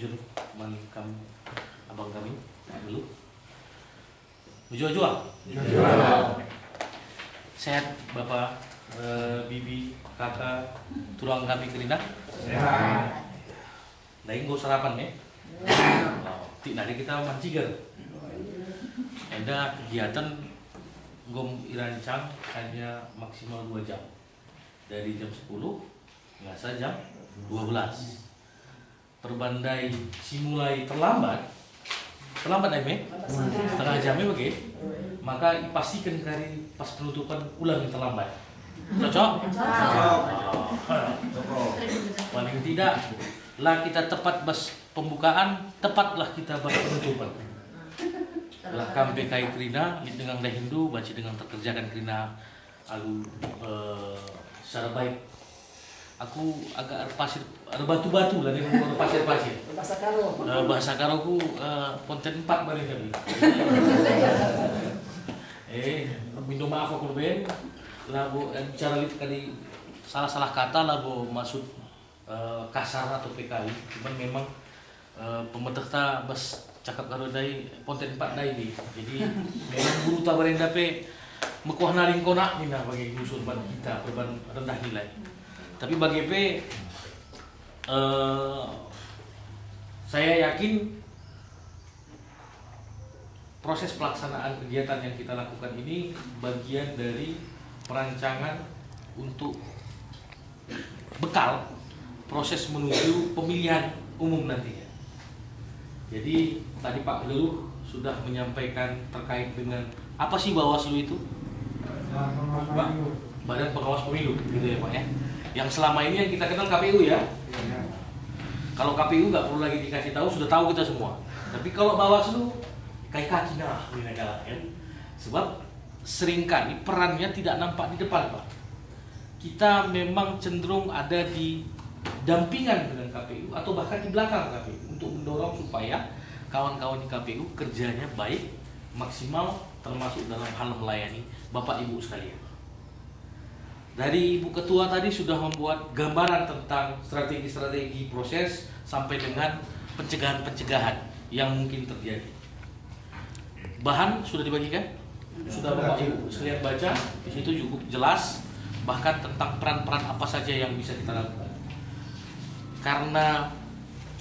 jujur teman kami, abang kami dulu. Jujur. Sehat Bapak, Bibi, Kakak, turang kami kerina. Sehat. Daing go sarapan ya. Tik nari kita manciger. Ada kegiatan gom irancang hanya maksimal 2 jam. Dari jam 10 biasa jam 12. Perbandai simulai terlambat setengah jamnya bagi, maka pastikan kali pas penutupan ulang yang terlambat. Cocok? Paling tidak lah kita tepat bas pembukaan, tepatlah kita bas penutupan. Lah kampe kai krina dengan dah Hindu baca dengan terkerjakan krina alu secara baik. Aku agak batu-batu lah dengan pasir-pasir. Bahasa Karo ku konten 4 balik kali. Minta maaf aku ben. Lah bu bicara kali salah kata lah bu maksud kasar atau PKI. Cuman memang pemerintah bas cakap karo dai konten 4 dai ni. Jadi memang guru ta barenda pe mekuah naring konak mina bagi musuh ban kita berban rendah nilai. Tapi bagi P, saya yakin proses pelaksanaan kegiatan yang kita lakukan ini bagian dari perancangan untuk bekal proses menuju pemilihan umum nantinya. Jadi tadi Pak Leluh sudah menyampaikan terkait dengan apa sih Bawaslu itu? Badan Pengawas Pemilu, gitu ya Pak ya. Yang selama ini yang kita kenal KPU ya. Kalau KPU nggak perlu lagi dikasih tahu, sudah tahu kita semua. Tapi kalau Bawaslu kayak kaki nah di negara kan. Sebab seringkali perannya tidak nampak di depan Pak. Kita memang cenderung ada di dampingan dengan KPU atau bahkan di belakang KPU untuk mendorong supaya kawan-kawan di KPU kerjanya baik, maksimal, termasuk dalam hal melayani Bapak Ibu sekalian. Dari Ibu Ketua tadi sudah membuat gambaran tentang strategi-strategi proses sampai dengan pencegahan-pencegahan yang mungkin terjadi. Bahan sudah dibagikan? Sudah Bapak Ibu sekalian baca, di situ cukup jelas bahkan tentang peran-peran apa saja yang bisa kita lakukan. Karena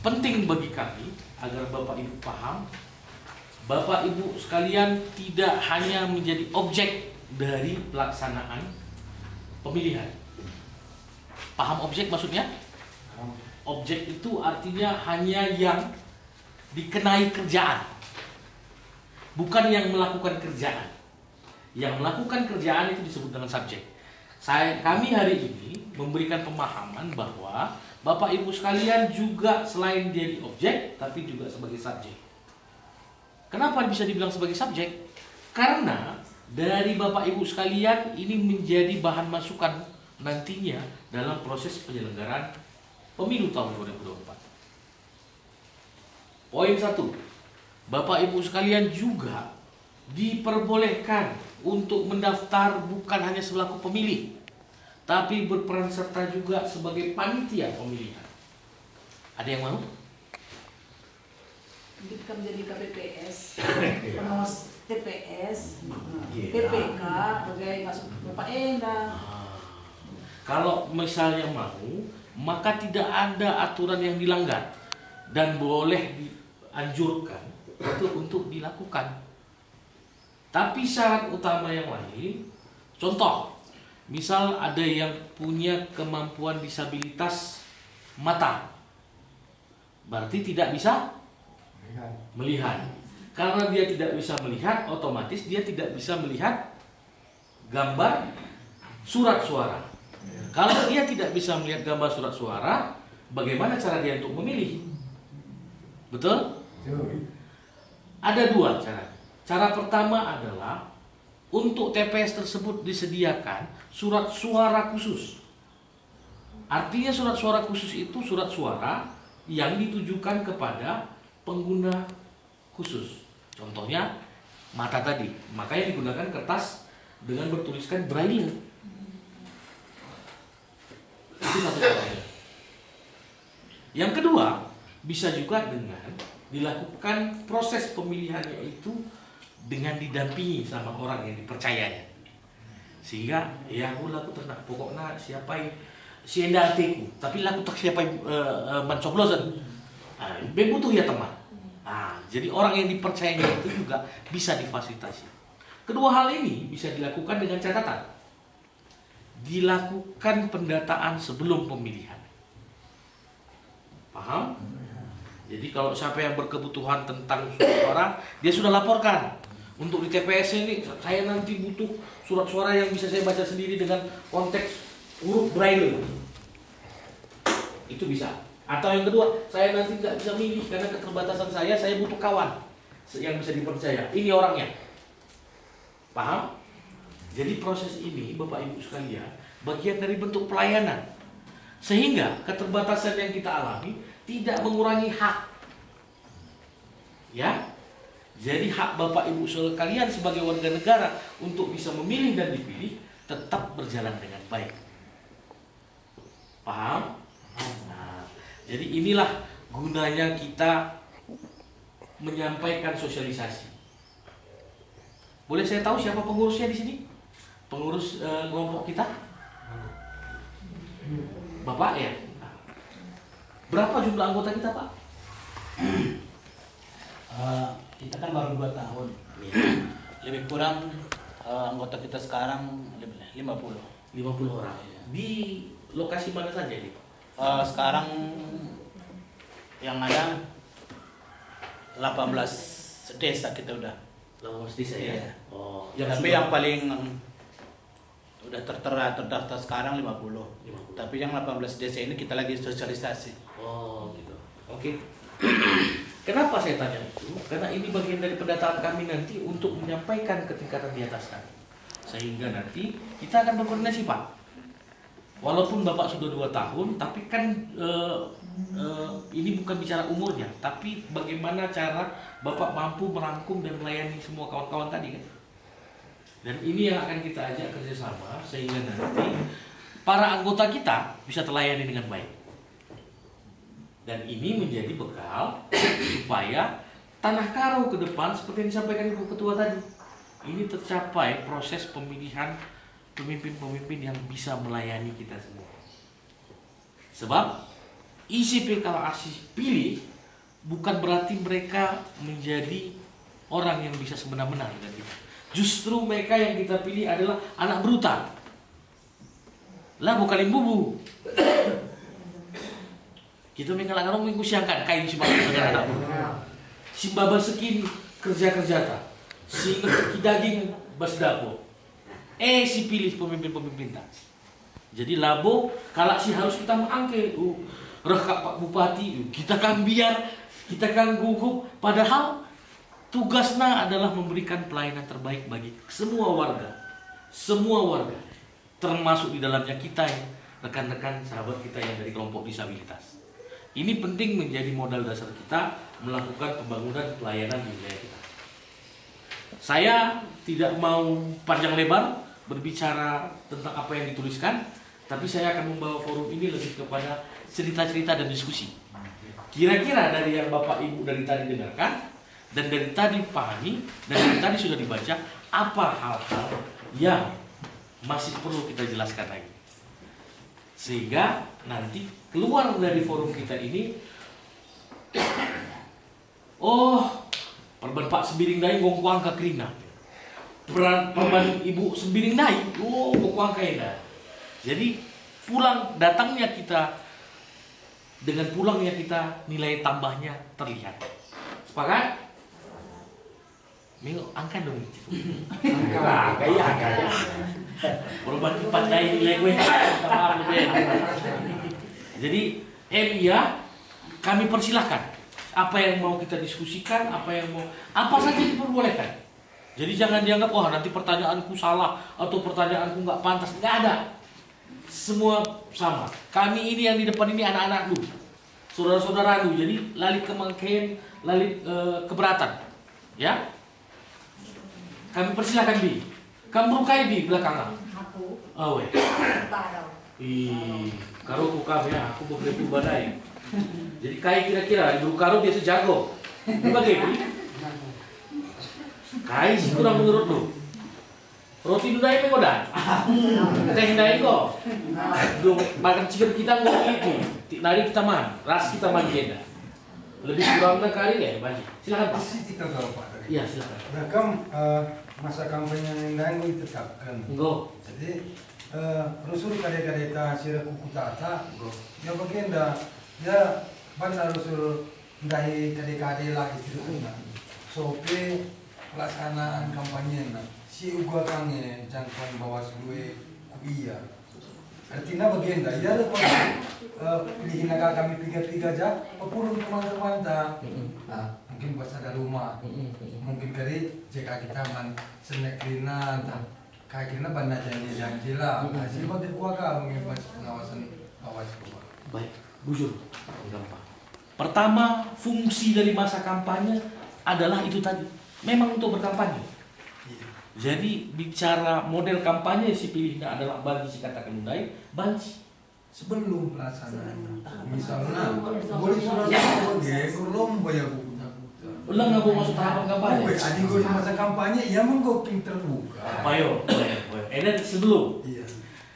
penting bagi kami agar Bapak Ibu paham, Bapak Ibu sekalian tidak hanya menjadi objek dari pelaksanaan pemilihan. Paham objek maksudnya? Objek itu artinya hanya yang dikenai kerjaan, bukan yang melakukan kerjaan. Yang melakukan kerjaan itu disebut dengan subjek. Kami hari ini memberikan pemahaman bahwa Bapak Ibu sekalian juga selain jadi objek, tapi juga sebagai subjek. Kenapa bisa dibilang sebagai subjek? Karena dari Bapak Ibu sekalian ini menjadi bahan masukan nantinya dalam proses penyelenggaraan pemilu tahun 2024. Poin 1, Bapak Ibu sekalian juga diperbolehkan untuk mendaftar bukan hanya selaku pemilih, tapi berperan serta juga sebagai panitia pemilihan. Ada yang mau? Kita menjadi KPPS, pengawas TPS, PPK, sebagai masuk Bapak Enda. Kalau misalnya mau, maka tidak ada aturan yang dilanggar dan boleh dianjurkan untuk dilakukan. Tapi syarat utama yang lain, contoh, misal ada yang punya kemampuan disabilitas mata, berarti tidak bisa melihat. Karena dia tidak bisa melihat, otomatis dia tidak bisa melihat gambar surat suara. Kalau dia tidak bisa melihat gambar surat suara, bagaimana cara dia untuk memilih? Betul? Ada 2 cara. Cara pertama adalah untuk TPS tersebut disediakan surat suara khusus. Artinya surat suara khusus itu surat suara yang ditujukan kepada pengguna khusus. Contohnya mata tadi, makanya digunakan kertas dengan bertuliskan braille. Itu satu contohnya. Yang kedua, bisa juga dengan dilakukan proses pemilihannya itu dengan didampingi sama orang yang dipercayanya. Sehingga ya aku laku ternak pokoknya siapa si enda hatiku, tapi laku tak siapa mencoblosan. Butuh ya teman. Jadi orang yang dipercayanya itu juga bisa difasilitasi. Kedua hal ini bisa dilakukan dengan catatan. Dilakukan pendataan sebelum pemilihan. Paham? Jadi kalau siapa yang berkebutuhan tentang suara, dia sudah laporkan. Untuk di TPS ini, saya nanti butuh surat suara yang bisa saya baca sendiri dengan konteks huruf braille. Itu bisa. Atau yang kedua, saya nanti nggak bisa milih karena keterbatasan saya butuh kawan yang bisa dipercaya. Ini orangnya. Paham? Jadi proses ini, Bapak Ibu sekalian, bagian dari bentuk pelayanan. Sehingga keterbatasan yang kita alami tidak mengurangi hak. Ya. Jadi hak Bapak Ibu sekalian sebagai warga negara untuk bisa memilih dan dipilih tetap berjalan dengan baik. Paham? Jadi inilah gunanya kita menyampaikan sosialisasi. Boleh saya tahu siapa pengurusnya di sini? Pengurus kelompok kita? Bapak ya? Berapa jumlah anggota kita, Pak? Kita kan baru 2 tahun. Lebih kurang anggota kita sekarang 50 orang. Di lokasi mana saja nih, Pak? Sekarang yang ada 18 desa kita udah. 18 desa ya? Iya. Yang Tapi yang paling udah terdaftar sekarang 50. Tapi yang 18 desa ini kita lagi sosialisasi. Gitu. Oke. Kenapa saya tanya itu? Karena ini bagian dari pendataan kami nanti untuk menyampaikan ke tingkatan di atas tadi. Sehingga nanti kita akan berkoordinasi, Pak. Walaupun Bapak sudah 2 tahun, tapi kan ini bukan bicara umurnya, tapi bagaimana cara Bapak mampu merangkum dan melayani semua kawan-kawan tadi kan. Dan ini yang akan kita ajak kerjasama sehingga nanti para anggota kita bisa terlayani dengan baik. Dan ini menjadi bekal supaya Tanah Karo ke depan seperti yang disampaikan Ibu Ketua tadi, ini tercapai proses pemilihan pemimpin-pemimpin yang bisa melayani kita semua. Sebab isi PKASI pilih bukan berarti mereka menjadi orang yang bisa semena-mena dengan kita. Justru mereka yang kita pilih adalah anak brutal. Lah bukan imbubu. Kita mengalahkan minggu siang kan kain si dengan anak brutal. Si baba sekin kerja-kerja tak. Si ngerti daging bas dapur. Si pilih pemimpin-pemimpin tak. Jadi labo kalau si harus kita mengangke rekap Pak Bupati kita kan gugup padahal tugasnya adalah memberikan pelayanan terbaik bagi semua warga termasuk di dalamnya kita ya, rekan-rekan sahabat kita yang dari kelompok disabilitas. Ini penting menjadi modal dasar kita melakukan pembangunan pelayanan di wilayah kita. Saya tidak mau panjang lebar berbicara tentang apa yang dituliskan, tapi saya akan membawa forum ini lebih kepada cerita-cerita dan diskusi. Kira-kira dari yang Bapak Ibu dari tadi dengarkan dan dari tadi pahami dan dari tadi sudah dibaca, apa hal-hal yang masih perlu kita jelaskan lagi, sehingga nanti keluar dari forum kita ini, perban Pak Sembiring Dai ngongkuang ke Krina. Perban Ibu Sembiring Dai, ngongkuang ke Enda. Jadi datangnya kita dengan pulangnya kita nilai tambahnya terlihat. Sepakat? Minggu angkat dong. Angkat. Perban 4 Dai nilai gue. Jadi kami persilahkan. Apa yang mau kita diskusikan, apa saja diperbolehkan. Jadi jangan dianggap nanti pertanyaanku salah atau pertanyaanku nggak pantas, nggak ada. Semua sama. Kami ini yang di depan ini anak-anak lu, saudara-saudara lu. Jadi lali kemangkian, lali keberatan, ya. Kami persilahkan Bi. Kamu rukai Bi belakangan. Aku. Karo ku kami aku boleh badai. Jadi kai kira-kira ibu karo biasa jago. Bagaimana? Kai sih kurang menurut lu. Roti dudai megodan. Teh dai kok. Dong makan chicken kita ngomong itu. Nari kita man, ras kita man jeda. Lebih kurang kali ya, Pak. Silakan Pak. Kita tahu Pak. Iya, silakan. Rekam masa kampanye yang lain ditetapkan. Enggak. Jadi rusul kadang-kadang sira kuku tata. Ya bagian ya mana rusul dahi kadang-kadang lah itu sope pelaksanaan kampanye si uga kange jangkauan Bawaslu kubiya. Artinya bagian ya ada pilihin agak kami tiga aja, apapun teman-teman tak. Nah, mungkin pas ada rumah, mungkin kali jika kita man senek rina, kayak kira bandar janji lah. Hasil bagi keluarga mungkin pas pengawasan Bawaslu. Baik, bujur. Gampang. Pertama, fungsi dari masa kampanye adalah itu tadi. Memang untuk berkampanye. Jadi bicara model kampanye si pilihnya adalah bagi si katakan Undai, banci. Sebelum pelaksanaan, misalnya boleh surat sebagai lomba ya bu. Ulang nggak mau masuk tahapan kampanye. Adi gue di masa kampanye, ya menggoking terbuka. Ayo. Ini sebelum. Iya.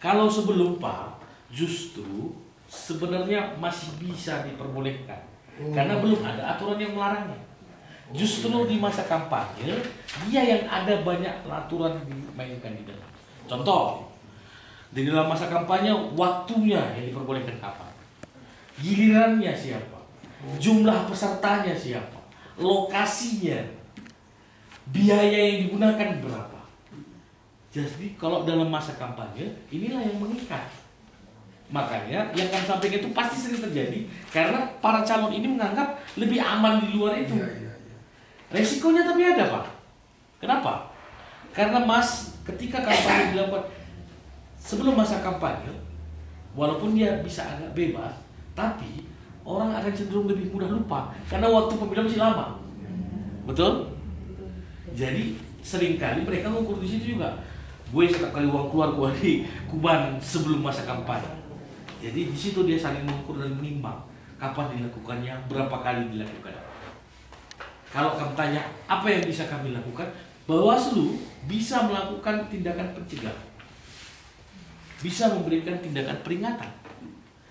Kalau sebelum Pak, justru sebenarnya masih bisa diperbolehkan. Karena belum ada aturan yang melarangnya. Justru di masa kampanye, dia yang ada banyak peraturan dimainkan di dalam. Contoh, di dalam masa kampanye, waktunya yang diperbolehkan kapan, gilirannya siapa, jumlah pesertanya siapa, lokasinya, biaya yang digunakan berapa. Jadi kalau dalam masa kampanye, inilah yang mengikat. Makanya yang kami sampaikan itu pasti sering terjadi karena para calon ini menganggap lebih aman di luar itu. Iya. Resikonya tapi ada Pak. Kenapa? Karena ketika kampanye dilakukan sebelum masa kampanye, walaupun dia bisa agak bebas, tapi orang akan cenderung lebih mudah lupa karena waktu pemilihan masih lama. Betul? Jadi seringkali mereka mengukur di situ juga. Gue setiap kali uang keluar gue di Kuban sebelum masa kampanye. Jadi di situ dia saling mengukur dan menimbang kapan dilakukannya, berapa kali dilakukan. Kalau kamu tanya apa yang bisa kami lakukan, Bawaslu bisa melakukan tindakan pencegahan, bisa memberikan tindakan peringatan,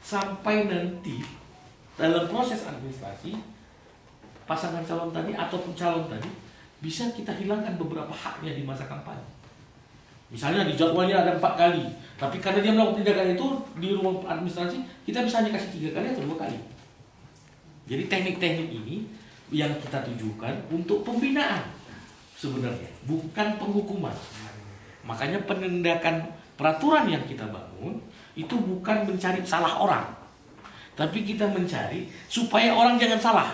sampai nanti dalam proses administrasi pasangan calon tadi ataupun calon tadi bisa kita hilangkan beberapa haknya di masa kampanye. Misalnya di jadwalnya ada 4 kali, tapi karena dia melakukan tindakan itu di ruang administrasi, kita bisa hanya kasih 3 kali atau 2 kali. Jadi teknik-teknik ini yang kita tujukan untuk pembinaan sebenarnya, bukan penghukuman. Makanya penindakan peraturan yang kita bangun itu bukan mencari salah orang, tapi kita mencari supaya orang jangan salah.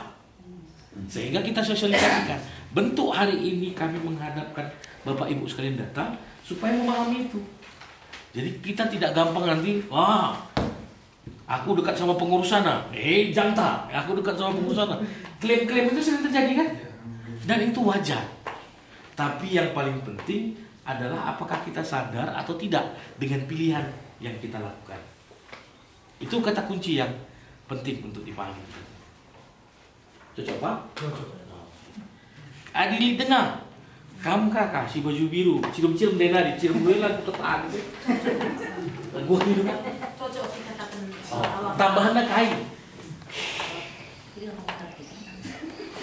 Sehingga kita sosialisasikan. Bentuk hari ini kami menghadapkan Bapak Ibu sekalian datang supaya memahami itu. Jadi kita tidak gampang nanti, aku dekat sama pengurus sana, janta, aku dekat sama pengurus sana. Klaim-klaim itu sering terjadi kan? Dan itu wajar. Tapi yang paling penting adalah apakah kita sadar atau tidak dengan pilihan yang kita lakukan. Itu kata kunci yang penting untuk dipahami. Cocok Pak? Cocok. Adili dengar. Kamu kakak si baju biru, cium-cium denari, cium gue lah tetan. Gua biru kan? Cocok sih katakan. Tambahannya kain.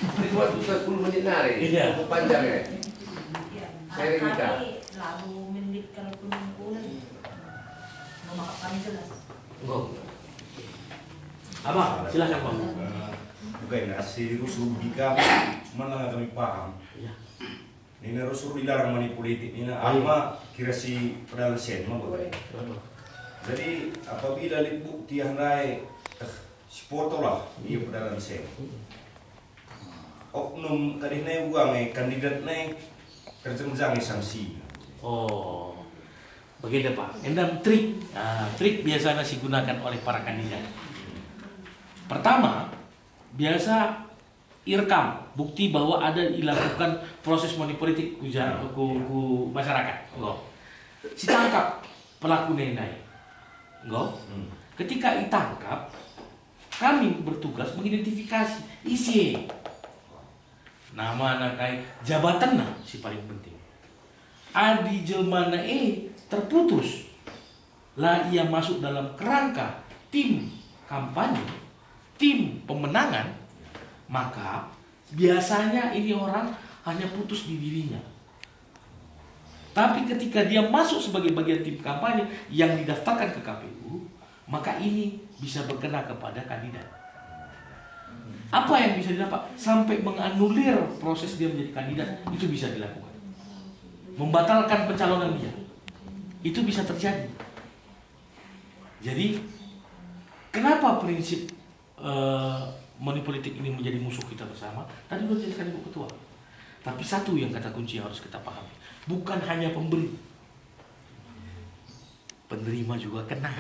Ini cuma 10 menit nari, Iya. cukup panjang ya. Saya Rika. Lalu menit kalau kumpul, nomor kami jelas. Enggak. Abang, silakan Bang. Bukan nasi rusuh di kami, cuma lah kami paham. Iya. Ini rusuh dilarang mani politik ini, ama kira si pedal sen mah boleh. Jadi apabila bukti yang naik, si foto lah, dia pedal sen. Oknum tadi naik uang kandidat naik terjemjang sanksi. Oh, begini Pak. Endam trik. Trik biasanya digunakan oleh para kandidat. Pertama, biasa irekam bukti bahwa ada dilakukan proses politik ku masyarakat. Enggak. Si tangkap pelaku nenai. Enggak. Ketika ditangkap, Kami bertugas mengidentifikasi isi nama anak kai jabatan nah si paling penting. Adi jelmana terputus lah ia masuk dalam kerangka tim kampanye, tim pemenangan, maka biasanya ini orang hanya putus di dirinya. Tapi ketika dia masuk sebagai bagian tim kampanye yang didaftarkan ke KPU, maka ini bisa berkena kepada kandidat. Apa yang bisa didapat? Sampai menganulir proses dia menjadi kandidat, itu bisa dilakukan. Membatalkan pencalonan dia, itu bisa terjadi. Jadi, kenapa prinsip money politik ini menjadi musuh kita bersama? Tadi sudah dijelaskan Ibu Ketua. Tapi satu yang kata kunci harus kita pahami, bukan hanya pemberi, penerima juga kena.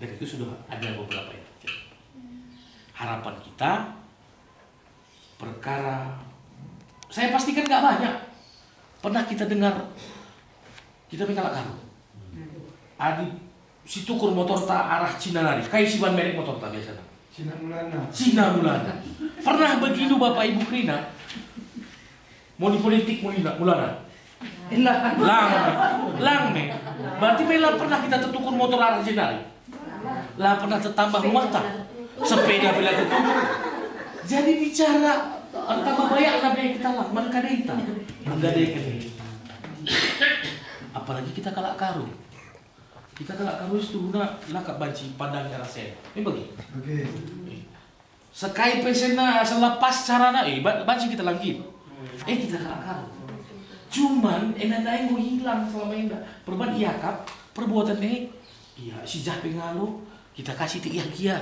Dan itu sudah ada beberapa yang terjadi. Harapan kita, perkara, saya pastikan nggak banyak. Pernah kita dengar, kita pengen kalah Adi, si tukur motor tak arah Cina lari, kayak si ban merek motor tak biasa. Cina Mulana. Cina Mulana. Pernah begitu Bapak Ibu Krina? Money politik Mulana. Lang, berarti Mela pernah kita tertukur motor arah Cina lari. Lah pernah tertambah rumah tak? Sepeda bila tertukur. Jadi bicara tambah banyak nabi kita lah, mereka data. Enggak ada. Apalagi kita kalak karu. Kita kalak karu itu guna lakak banci pandangnya rasanya. Ini bagi. Oke. Sekai pesena selepas carana banci kita lagi. Kita kalak karu. Cuman enanda yang hilang selama ini. Perbuatan iya kap, perbuatan iya si jah pengalo kita kasih iya.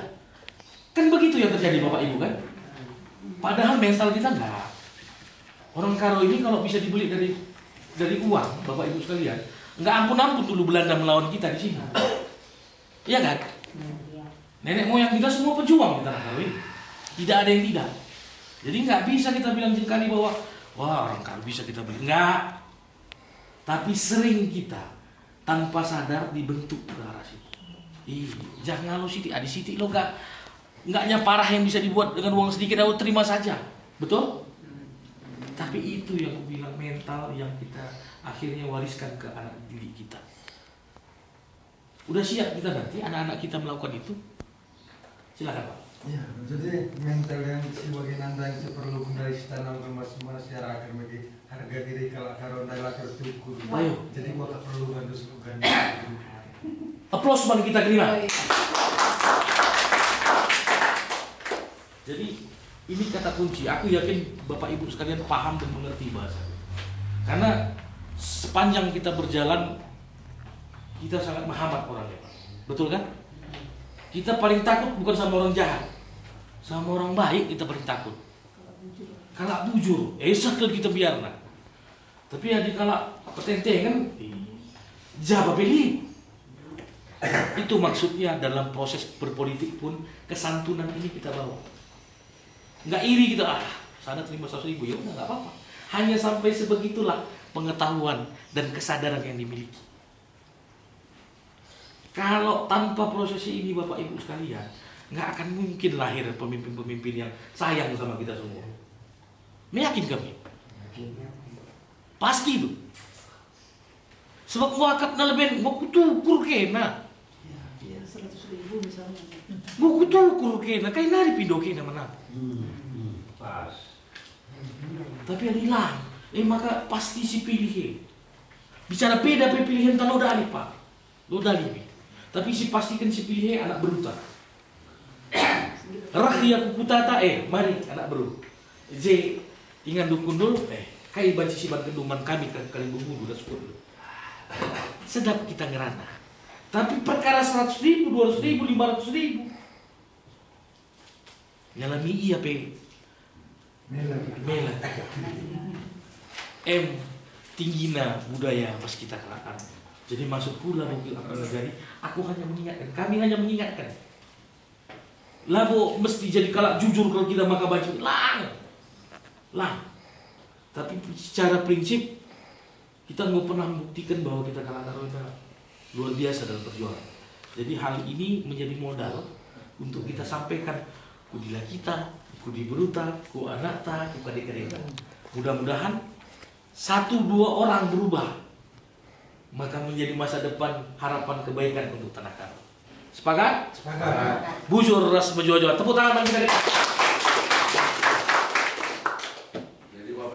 Kan begitu yang terjadi Bapak Ibu kan? Padahal mental kita enggak. Orang karo ini kalau bisa dibeli dari uang, Bapak Ibu sekalian, enggak ampun-ampun dulu Belanda melawan kita di sini. Iya kan? Nenek moyang kita semua pejuang kita karo ini. Tidak ada yang tidak. Jadi enggak bisa kita bilang jengkali bahwa wah orang karo bisa kita beli. Enggak. Tapi sering kita tanpa sadar dibentuk ke arah situ. Jangan lo siti, adi siti lo enggaknya parah yang bisa dibuat dengan uang sedikit, aku terima saja. Betul? Tapi itu yang aku bilang mental yang kita akhirnya wariskan ke anak didik kita. Udah siap kita nanti anak-anak kita melakukan itu? Silakan Pak. Ya, jadi mental yang sebagai nanda yang diperlukan dari tanam masyarakat bagi harga diri kalau karena tertukur. Ayo. Jadi gua tak perlu gandus-gandus. Aplaus bagi kita terima. Jadi ini kata kunci. Aku yakin Bapak Ibu sekalian paham dan mengerti bahasa. Karena sepanjang kita berjalan, kita sangat menghambat orangnya. Betul kan? Kita paling takut bukan sama orang jahat, sama orang baik kita paling takut. Kalau bujur, sakit kita biarlah. Tapi ya di kalau petentengan, jawab pilih. Itu maksudnya dalam proses berpolitik pun kesantunan ini kita bawa. Nggak iri kita, sana terima 100.000 ya udah nggak apa-apa. Hanya sampai sebegitulah pengetahuan dan kesadaran yang dimiliki. Kalau tanpa proses ini Bapak Ibu sekalian, nggak akan mungkin lahir pemimpin-pemimpin yang sayang sama kita semua. Meyakin kami? Pasti itu. Sebab mau akap na lebih mau kutukur kena. 100.000 misalnya. Mau kutukur kena, kayak nari pindo kena mana? Pas. Tapi ada hilang. Maka pasti si pilih. Bicara beda pilihan tak lo dali Pak. Lo dali. Tapi si pastikan si pilih anak beruta. Rahya kuputata mari anak beru. J ingat dukun dulu kai banci si ban kenduman kami kali bumbu udah sepuluh. Sedap kita ngerana. Tapi perkara 100.000, 200.000, 500.000. Ngalami iya pe. Mela. Tingginya budaya pas kita kelakan. Jadi masuk pula mobil akan negari. Aku hanya mengingatkan, kami hanya mengingatkan. Labo mesti jadi kalak jujur kalau kita maka baju lang. Tapi secara prinsip kita nggak pernah membuktikan bahwa kita kalak karunia luar biasa dalam perjuangan. Jadi hal ini menjadi modal untuk kita sampaikan ku dila kita, ku di beruta, ku anak ta, ku kadek-kadek. Mudah-mudahan 1-2 orang berubah, maka menjadi masa depan harapan kebaikan untuk Tanah Karo. Sepakat? Sepakat. Bujur ras bejojo. Tepuk tangan bagi kita.